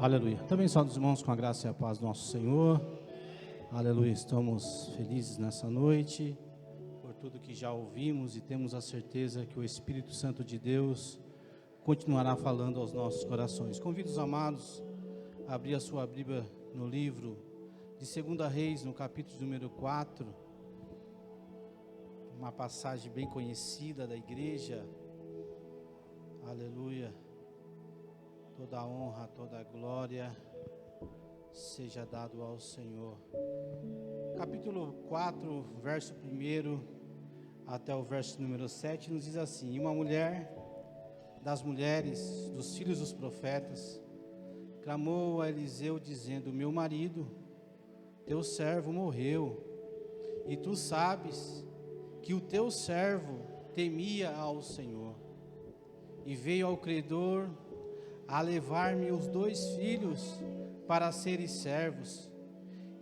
Aleluia. Também saúdo os irmãos com a graça e a paz do nosso Senhor. Aleluia. Estamos felizes nessa noite por tudo que já ouvimos e temos a certeza que o Espírito Santo de Deus continuará falando aos nossos corações. Convido os amados a abrir a sua Bíblia no livro de 2 Reis, no capítulo número 4. Uma passagem bem conhecida da igreja. Aleluia. Toda a honra, toda a glória seja dado ao Senhor. Capítulo 4, verso 1 até o verso número 7 nos diz assim: E uma mulher das mulheres dos filhos dos profetas clamou a Eliseu dizendo: Meu marido, teu servo morreu, e tu sabes que o teu servo temia ao Senhor, e veio ao credor a levar-me os 2 filhos para serem servos.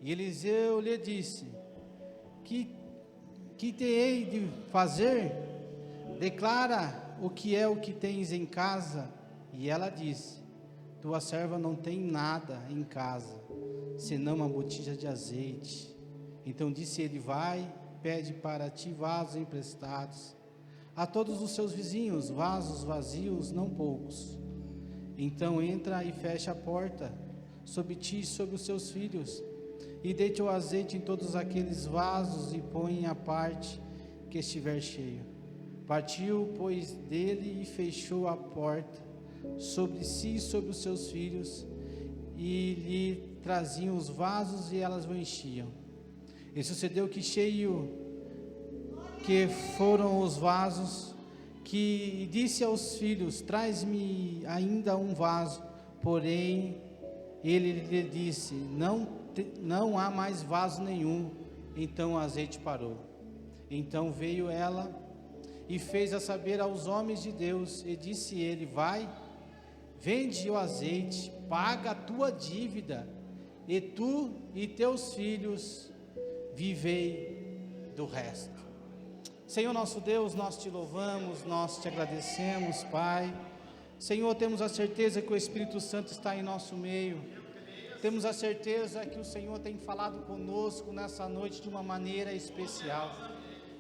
E Eliseu lhe disse: que te hei de fazer? Declara o que é o que tens em casa. E ela disse: Tua serva não tem nada em casa, senão uma botija de azeite. Então disse ele: Vai, pede para ti vasos emprestados a todos os seus vizinhos, vasos vazios, não poucos. Então entra e fecha a porta sobre ti e sobre os seus filhos, e deite o azeite em todos aqueles vasos e põe à parte que estiver cheio. Partiu, pois, dele e fechou a porta sobre si e sobre os seus filhos, e lhe traziam os vasos e elas o enchiam. E sucedeu que cheio que foram os vasos, que disse aos filhos: Traz-me ainda um vaso. Porém ele lhe disse: Não há mais vaso nenhum. Então o azeite parou. Então veio ela e fez a saber aos homens de Deus, e disse ele: Vai, vende o azeite, paga a tua dívida, e tu e teus filhos vivei do resto. Senhor nosso Deus, nós te louvamos, nós te agradecemos, Pai. Senhor, temos a certeza que o Espírito Santo está em nosso meio. Temos a certeza que o Senhor tem falado conosco nessa noite de uma maneira especial.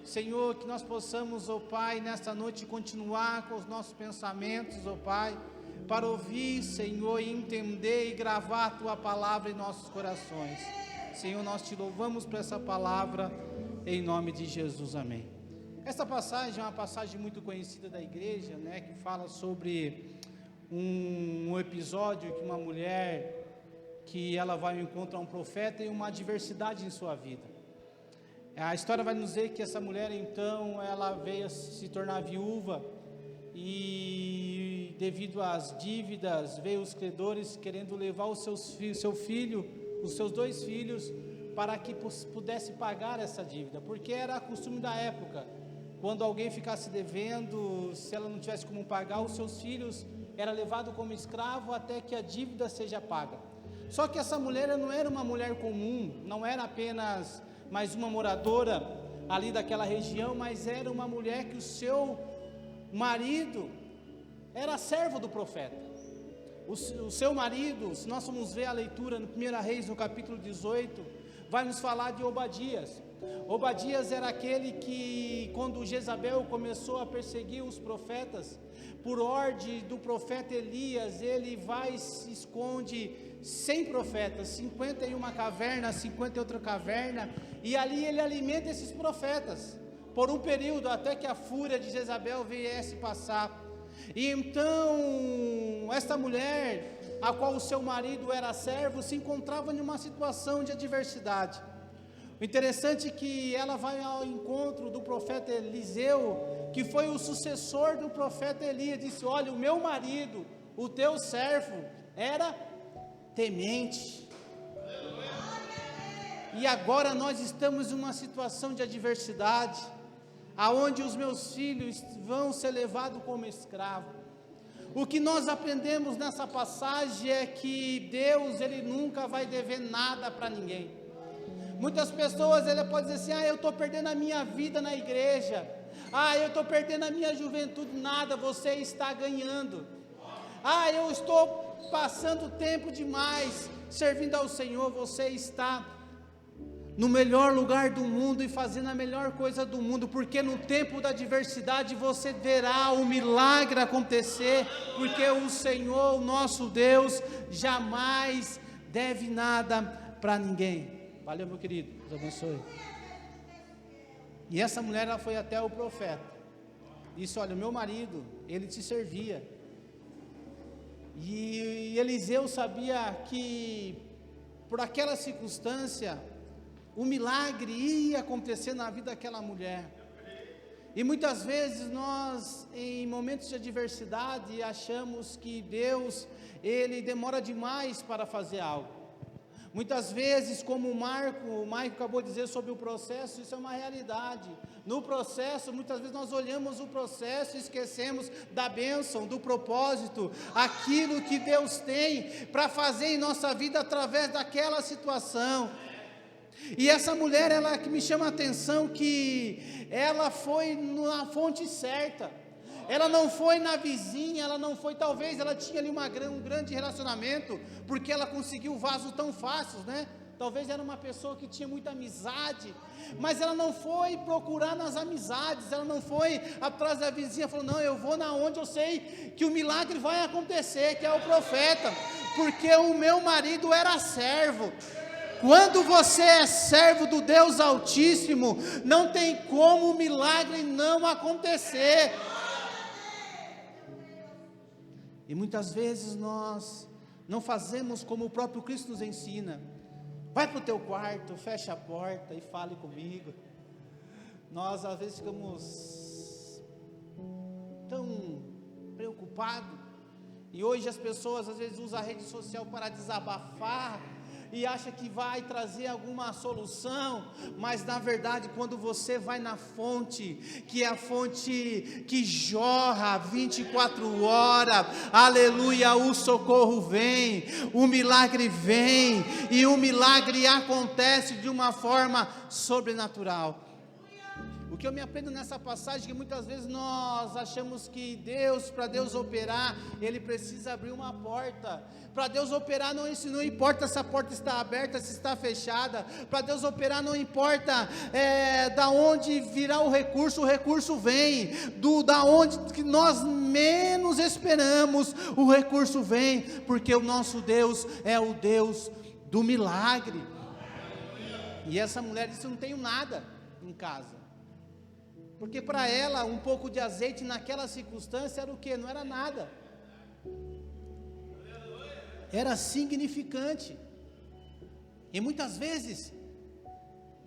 Senhor, que nós possamos, ó Pai, nesta noite continuar com os nossos pensamentos, ó Pai, para ouvir, Senhor, e entender e gravar a Tua palavra em nossos corações. Senhor, nós te louvamos por essa palavra, em nome de Jesus, amém. Essa passagem é uma passagem muito conhecida da igreja, né, que fala sobre um episódio que uma mulher, que ela vai ao encontro a um profeta e uma adversidade em sua vida. A história vai nos dizer que essa mulher, então, ela veio a se tornar viúva, e devido às dívidas, veio os credores querendo levar os seu filho, os seus 2 filhos, para que pudesse pagar essa dívida, porque era costume da época. Quando alguém ficasse devendo, se ela não tivesse como pagar, os seus filhos era levado como escravo até que a dívida seja paga. Só que essa mulher não era uma mulher comum, não era apenas mais uma moradora ali daquela região, mas era uma mulher que o seu marido era servo do profeta. O seu marido, se nós formos ver a leitura no 1 Reis, no capítulo 18, vai nos falar de Obadias. Obadias era aquele que, quando Jezabel começou a perseguir os profetas, por ordem do profeta Elias, ele vai e se esconde 100 profetas, 50 em uma caverna, 50 em outra caverna, e ali ele alimenta esses profetas, por um período, até que a fúria de Jezabel viesse passar. E então, esta mulher, a qual o seu marido era servo, se encontrava em uma situação de adversidade. O interessante é que ela vai ao encontro do profeta Eliseu, que foi o sucessor do profeta Elias, disse: Olha, o meu marido, o teu servo, era temente, e agora nós estamos em uma situação de adversidade, aonde os meus filhos vão ser levados como escravo. O que nós aprendemos nessa passagem é que Deus, Ele nunca vai dever nada para ninguém. Muitas pessoas, ele pode dizer assim: eu estou perdendo a minha vida na igreja, eu estou perdendo a minha juventude. Nada, você está ganhando. eu estou passando tempo demais servindo ao Senhor. Você está no melhor lugar do mundo e fazendo a melhor coisa do mundo, porque no tempo da adversidade você verá o milagre acontecer, porque o Senhor, o nosso Deus, jamais deve nada para ninguém. Valeu, meu querido, Deus abençoe. E essa mulher, ela foi até o profeta, disse: olha, o meu marido, ele te servia, e Eliseu sabia que por aquela circunstância o milagre ia acontecer na vida daquela mulher. E muitas vezes nós, em momentos de adversidade, achamos que Deus, Ele demora demais para fazer algo. Muitas vezes, como o Maico acabou de dizer sobre o processo, isso é uma realidade. No processo, muitas vezes nós olhamos o processo e esquecemos da bênção, do propósito, aquilo que Deus tem para fazer em nossa vida através daquela situação. E essa mulher, ela que me chama a atenção, que ela foi na fonte certa, ela não foi na vizinha, ela não foi, talvez ela tinha ali um grande relacionamento, porque ela conseguiu vasos tão fáceis, né? Talvez era uma pessoa que tinha muita amizade, mas ela não foi procurar nas amizades, ela não foi atrás da vizinha, falou: não, eu vou na onde eu sei que o milagre vai acontecer, que é o profeta, porque o meu marido era servo. Quando você é servo do Deus Altíssimo, não tem como o milagre não acontecer. E muitas vezes nós não fazemos como o próprio Cristo nos ensina. Vai para o teu quarto, fecha a porta e fale comigo. Nós às vezes ficamos tão preocupados, e hoje as pessoas às vezes usam a rede social para desabafar, e acha que vai trazer alguma solução, mas na verdade quando você vai na fonte, que é a fonte que jorra 24 horas, aleluia, o socorro vem, o milagre vem, e o milagre acontece de uma forma sobrenatural. O que eu me aprendo nessa passagem é que muitas vezes nós achamos que Deus, para Deus operar, Ele precisa abrir uma porta. Para Deus operar não importa se a porta está aberta, se está fechada. Para Deus operar não importa da onde virá o recurso vem. Da onde que nós menos esperamos, o recurso vem, porque o nosso Deus é o Deus do milagre. E essa mulher disse: eu não tenho nada em casa. Porque para ela um pouco de azeite naquela circunstância era o quê? Não era nada. Era significante. E muitas vezes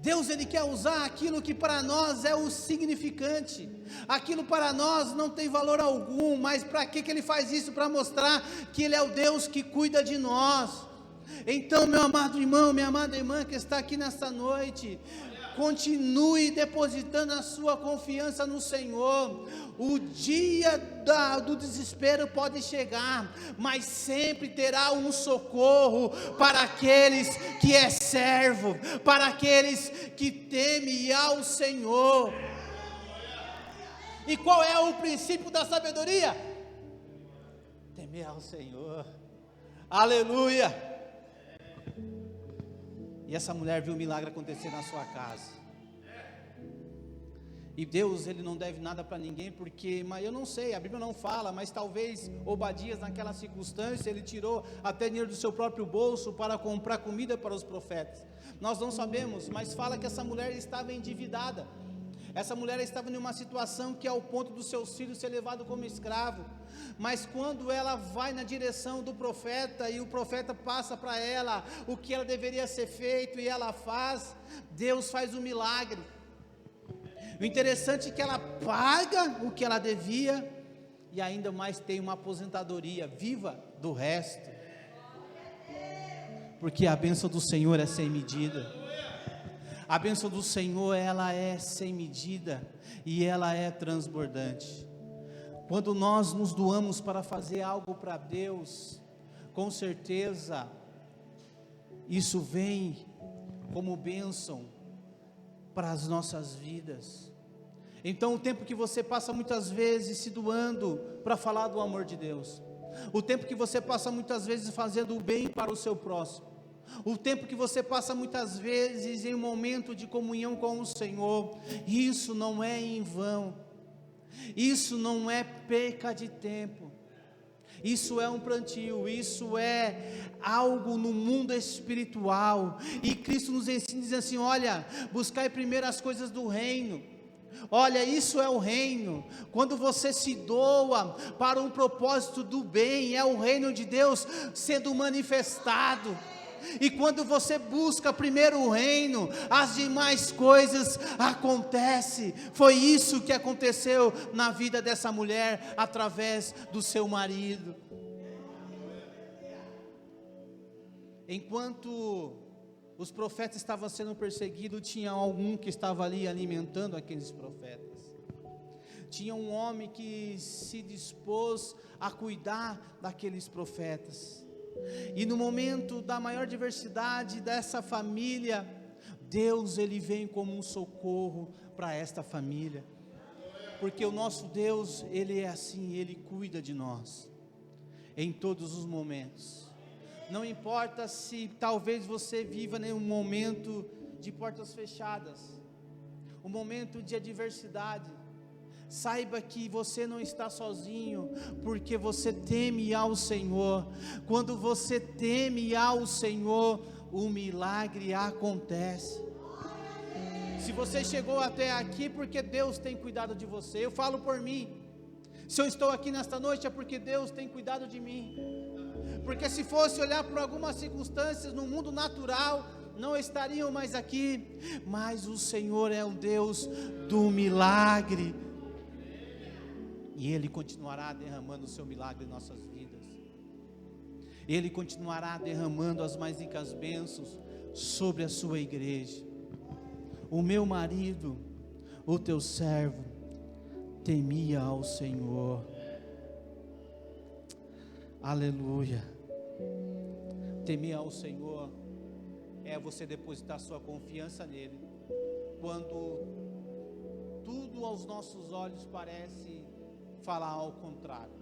Deus, Ele quer usar aquilo que para nós é o significante, aquilo para nós não tem valor algum, mas para que Ele faz isso? Para mostrar que Ele é o Deus que cuida de nós. Então, meu amado irmão, minha amada irmã que está aqui nesta noite, continue depositando a sua confiança no Senhor. O dia do desespero pode chegar, mas sempre terá um socorro para aqueles que é servo, para aqueles que temem ao Senhor. E qual é o princípio da sabedoria? Temer ao Senhor. Aleluia. E essa mulher viu o milagre acontecer na sua casa. E Deus, Ele não deve nada para ninguém, porque, mas eu não sei, a Bíblia não fala, mas talvez Obadias naquela circunstância, ele tirou até dinheiro do seu próprio bolso para comprar comida para os profetas. Nós não sabemos, mas fala que essa mulher estava endividada. Essa mulher estava em uma situação que é ao ponto dos seus filhos ser levado como escravo. Mas quando ela vai na direção do profeta, e o profeta passa para ela o que ela deveria ser feito, e ela faz, Deus faz um milagre. O interessante é que ela paga o que ela devia, e ainda mais tem uma aposentadoria viva do resto, porque a bênção do Senhor é sem medida. A bênção do Senhor, ela é sem medida, e ela é transbordante. Quando nós nos doamos para fazer algo para Deus, com certeza, isso vem como bênção para as nossas vidas. Então o tempo que você passa muitas vezes se doando para falar do amor de Deus, o tempo que você passa muitas vezes fazendo o bem para o seu próximo, o tempo que você passa muitas vezes em um momento de comunhão com o Senhor, isso não é em vão, isso não é perca de tempo, isso é um plantio, isso é algo no mundo espiritual, e Cristo nos ensina, diz assim, olha, buscai primeiro as coisas do reino. Olha, isso é o reino, quando você se doa para um propósito do bem, é o reino de Deus sendo manifestado, e quando você busca primeiro o reino, as demais coisas acontecem. Foi isso que aconteceu na vida dessa mulher, através do seu marido. Enquanto os profetas estavam sendo perseguidos, tinha algum que estava ali alimentando aqueles profetas. Tinha um homem que se dispôs a cuidar daqueles profetas. E no momento da maior diversidade dessa família, Deus, Ele vem como um socorro para esta família. Porque o nosso Deus, Ele é assim, Ele cuida de nós, em todos os momentos. Não importa se talvez você viva em um momento de portas fechadas, um momento de adversidade, saiba que você não está sozinho, porque você teme ao Senhor. Quando você teme ao Senhor, o milagre acontece. Se você chegou até aqui, porque Deus tem cuidado de você. Eu falo por mim, se eu estou aqui nesta noite é porque Deus tem cuidado de mim. Porque se fosse olhar por algumas circunstâncias no mundo natural, não estariam mais aqui. Mas o Senhor é o Deus do milagre, e Ele continuará derramando o seu milagre em nossas vidas. Ele continuará derramando as mais ricas bênçãos sobre a sua igreja. O meu marido, o teu servo, temia ao Senhor. Aleluia. Temer ao Senhor é você depositar sua confiança nele, quando tudo aos nossos olhos parece falar ao contrário.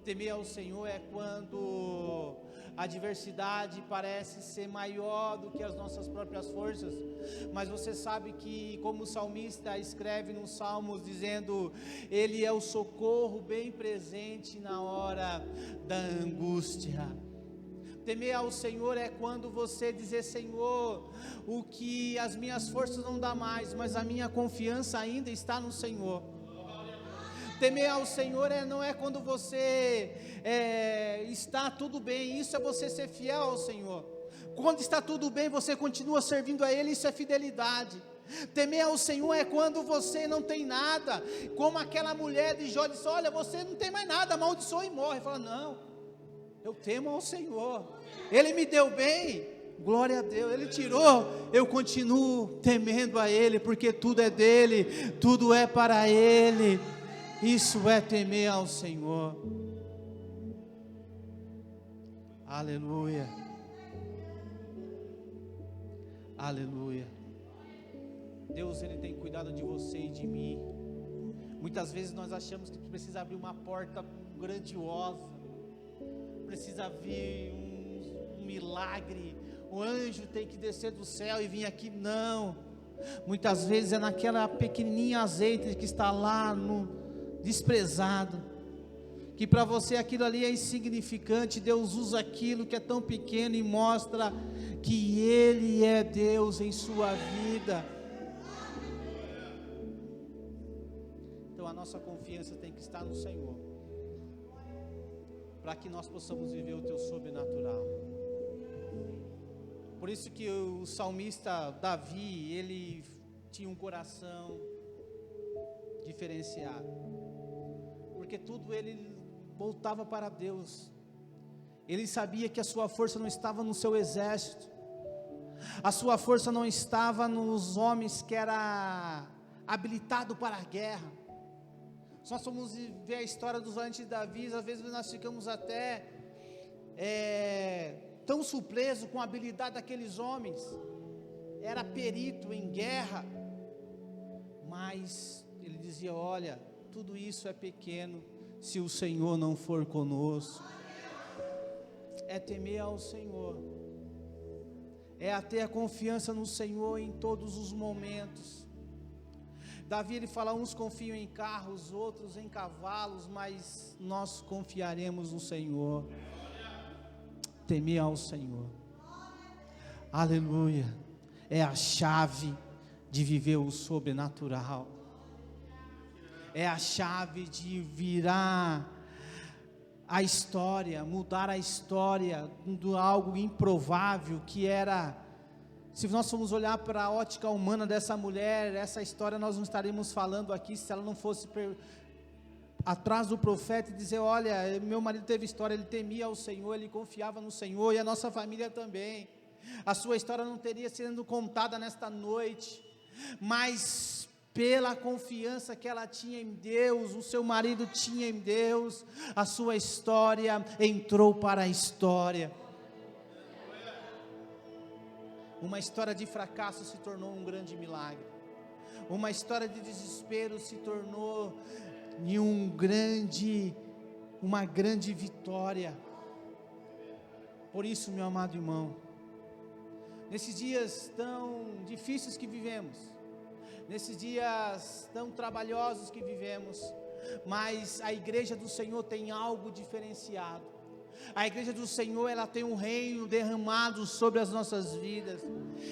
Temer ao Senhor é quando a adversidade parece ser maior do que as nossas próprias forças, mas você sabe que, como o salmista escreve nos Salmos, dizendo, Ele é o socorro bem presente na hora da angústia. Temer ao Senhor é quando você dizer, Senhor, o que as minhas forças não dá mais, mas a minha confiança ainda está no Senhor. Temer ao Senhor não é quando você está tudo bem, isso é você ser fiel ao Senhor. Quando está tudo bem, você continua servindo a Ele, isso é fidelidade. Temer ao Senhor é quando você não tem nada, como aquela mulher de Jó disse, olha, você não tem mais nada, amaldiçoa e morre. Fala, não, eu temo ao Senhor, Ele me deu bem, glória a Deus, Ele tirou, eu continuo temendo a Ele, porque tudo é dEle, tudo é para Ele. Isso é temer ao Senhor. Aleluia. Aleluia. Deus, Ele tem cuidado de você e de mim. Muitas vezes nós achamos que precisa abrir uma porta grandiosa, precisa vir um milagre, o anjo tem que descer do céu e vir aqui. Não, muitas vezes é naquela pequenininha azeite que está lá no desprezado, que para você aquilo ali é insignificante. Deus usa aquilo que é tão pequeno e mostra que Ele é Deus em sua vida. Então a nossa confiança tem que estar no Senhor, para que nós possamos viver o teu sobrenatural. Por isso que o salmista Davi, ele tinha um coração diferenciado, porque tudo ele voltava para Deus. Ele sabia que a sua força não estava no seu exército, a sua força não estava nos homens que era habilitado para a guerra. Se nós formos ver a história dos valentes de Davi, às vezes nós ficamos até tão surpresos com a habilidade daqueles homens. Era perito em guerra, mas ele dizia, olha, tudo isso é pequeno se o Senhor não for conosco. É temer ao Senhor, é ter a confiança no Senhor em todos os momentos. Davi, ele fala, uns confiam em carros, outros em cavalos, mas nós confiaremos no Senhor. Temer ao Senhor, aleluia, é a chave de viver o sobrenatural, é a chave de virar a história, mudar a história de algo improvável que era. Se nós formos olhar para a ótica humana dessa mulher, essa história nós não estaríamos falando aqui se ela não fosse atrás do profeta e dizer, olha, meu marido teve história, ele temia ao Senhor, ele confiava no Senhor, e a nossa família também. A sua história não teria sido contada nesta noite, mas pela confiança que ela tinha em Deus, o seu marido tinha em Deus, a sua história entrou para a história. Uma história de fracasso se tornou um grande milagre, uma história de desespero se tornou em uma grande vitória. Por isso, meu amado irmão, nesses dias tão difíceis que vivemos, nesses dias tão trabalhosos que vivemos, mas a igreja do Senhor tem algo diferenciado. A igreja do Senhor, ela tem um reino derramado sobre as nossas vidas,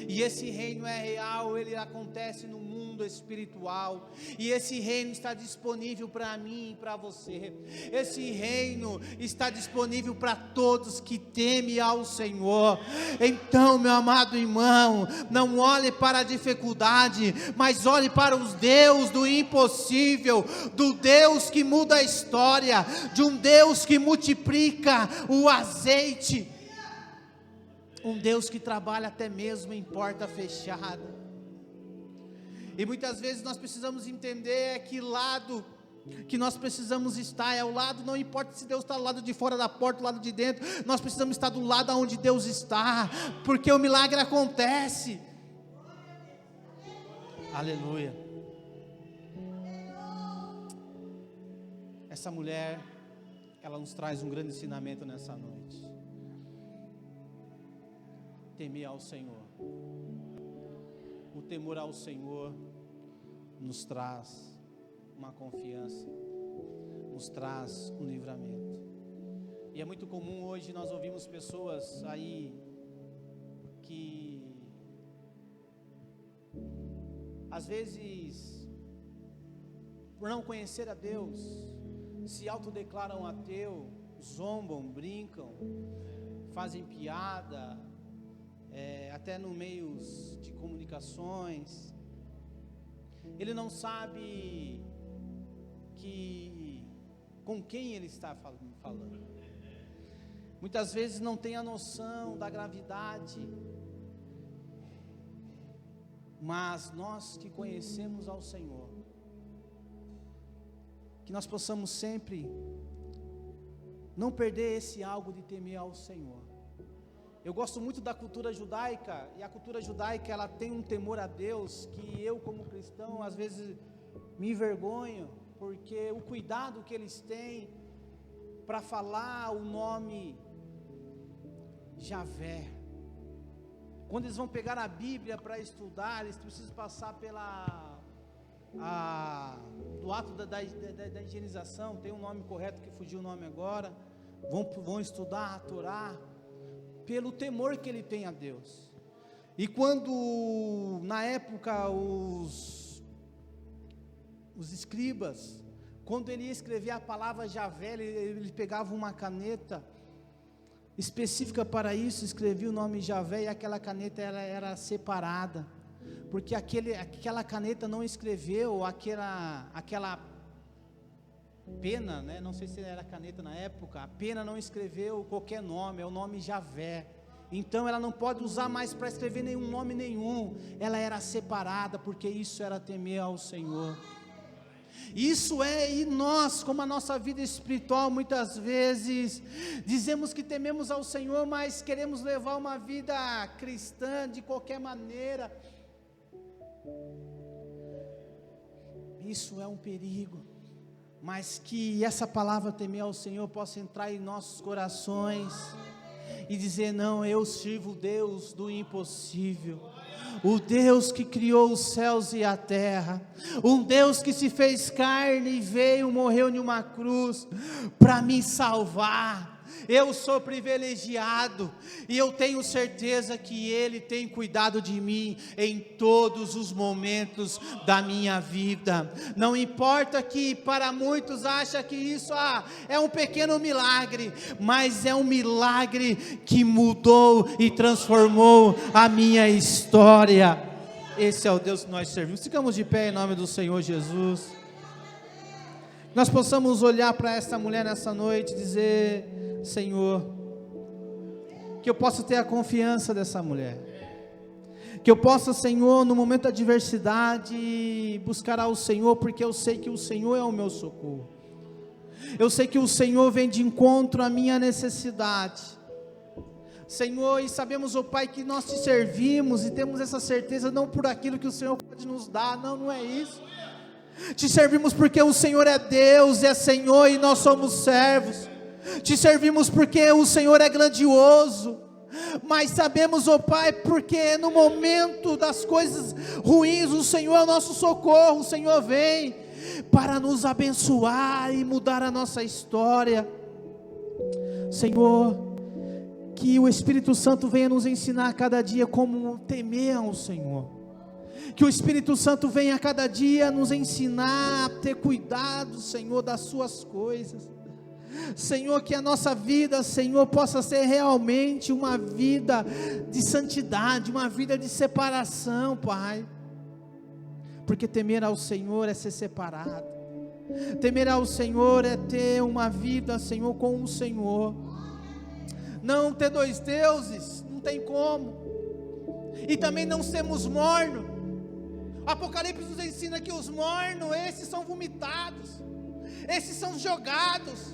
e esse reino é real, ele acontece no mundo espiritual, e esse reino está disponível para mim e para você. Esse reino está disponível para todos que temem ao Senhor. Então, meu amado irmão, não olhe para a dificuldade, mas olhe para os Deus do impossível, do Deus que muda a história, de um Deus que multiplica o azeite, um Deus que trabalha até mesmo em porta fechada. E muitas vezes nós precisamos entender que lado que nós precisamos estar, é o lado, não importa se Deus está do lado de fora da porta, do lado de dentro, nós precisamos estar do lado onde Deus está, porque o milagre acontece. Aleluia. Essa mulher, ela nos traz um grande ensinamento nessa noite. Temer ao Senhor. O temor ao Senhor nos traz uma confiança, nos traz um livramento. E é muito comum hoje nós ouvimos pessoas aí que às vezes, por não conhecer a Deus, se autodeclaram ateu, zombam, brincam, fazem piada, até no meios de comunicações. Ele não sabe com quem ele está falando. Muitas vezes não tem a noção da gravidade. Mas nós que conhecemos ao Senhor, que nós possamos sempre não perder esse algo de temer ao Senhor. Eu gosto muito da cultura judaica, e a cultura judaica, ela tem um temor a Deus, que eu como cristão, às vezes me envergonho, porque o cuidado que eles têm para falar o nome Javé. Quando eles vão pegar a Bíblia para estudar, eles precisam passar do ato da higienização, tem um nome correto que fugiu o nome agora, vão estudar a Torá, pelo temor que ele tem a Deus. E quando na época os escribas, quando ele ia escrever a palavra Javé, ele pegava uma caneta específica para isso, escrevia o nome Javé, e aquela caneta ela era separada, porque aquela caneta não escreveu aquela pena, né? Não sei se era caneta na época, a pena não escreveu qualquer nome, é o nome Javé. Então ela não pode usar mais para escrever nenhum nome nenhum, ela era separada, porque isso era temer ao Senhor. Isso e nós, como a nossa vida espiritual, muitas vezes dizemos que tememos ao Senhor, mas queremos levar uma vida cristã de qualquer maneira. Isso é um perigo. mas que essa palavra temer ao Senhor possa entrar em nossos corações e dizer: não, eu sirvo o Deus do impossível, o Deus que criou os céus e a terra, um Deus que se fez carne e veio, morreu em uma cruz para me salvar. Eu sou privilegiado e eu tenho certeza que Ele tem cuidado de mim em todos os momentos da minha vida. Não importa que para muitos acha que isso é um pequeno milagre, mas é um milagre que mudou e transformou a minha história. Esse é o Deus que nós servimos. Ficamos de pé em nome do Senhor Jesus. Nós possamos olhar para esta mulher nessa noite e dizer: Senhor, que eu possa ter a confiança dessa mulher, que eu possa, Senhor, no momento da adversidade, buscar ao Senhor, porque eu sei que o Senhor é o meu socorro, eu sei que o Senhor vem de encontro à minha necessidade, Senhor, e sabemos, ó Pai, que nós te servimos, e temos essa certeza, não por aquilo que o Senhor pode nos dar, não é isso, te servimos porque o Senhor é Deus, é Senhor, e nós somos servos. Te servimos porque o Senhor é grandioso, mas sabemos, ó Pai, porque no momento das coisas ruins, o Senhor é o nosso socorro, o Senhor vem para nos abençoar e mudar a nossa história. Senhor, que o Espírito Santo venha nos ensinar a cada dia como temer ao Senhor, que o Espírito Santo venha a cada dia nos ensinar a ter cuidado, Senhor, das suas coisas. Senhor, que a nossa vida, Senhor, possa ser realmente uma vida de santidade, uma vida de separação, Pai, porque temer ao Senhor é ser separado, temer ao Senhor é ter uma vida, Senhor, com o Senhor, não ter dois deuses, não tem como, e também não sermos mornos. Apocalipse nos ensina que os mornos, esses são vomitados, esses são jogados.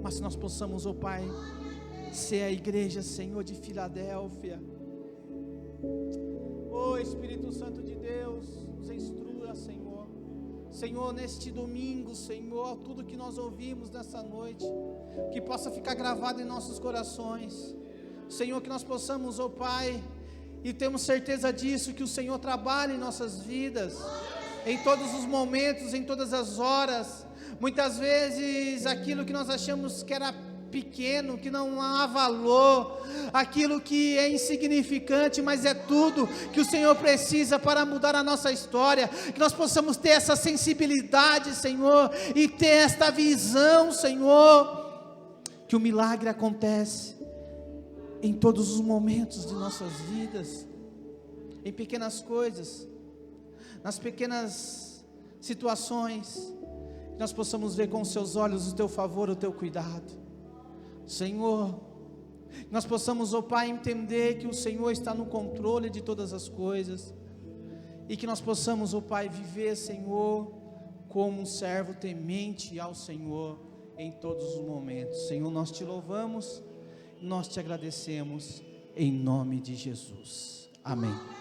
Mas se nós possamos, ó Pai, ser a igreja, Senhor, de Filadélfia. Ó Espírito Santo de Deus, nos instrua, Senhor. Senhor, neste domingo, Senhor, tudo que nós ouvimos nessa noite, que possa ficar gravado em nossos corações. Senhor, que nós possamos, ó Pai, e temos certeza disso, que o Senhor trabalha em nossas vidas, em todos os momentos, em todas as horas. Muitas vezes aquilo que nós achamos que era pequeno, que não há valor, aquilo que é insignificante, mas é tudo que o Senhor precisa para mudar a nossa história, que nós possamos ter essa sensibilidade, Senhor, e ter esta visão, Senhor, que o milagre acontece em todos os momentos de nossas vidas, em pequenas coisas, nas pequenas situações, que nós possamos ver com os seus olhos o teu favor, o teu cuidado, Senhor, que nós possamos, ó Pai, entender que o Senhor está no controle de todas as coisas, e que nós possamos, ó Pai, viver, Senhor, como um servo temente ao Senhor, em todos os momentos. Senhor, nós te louvamos, nós te agradecemos, em nome de Jesus, amém.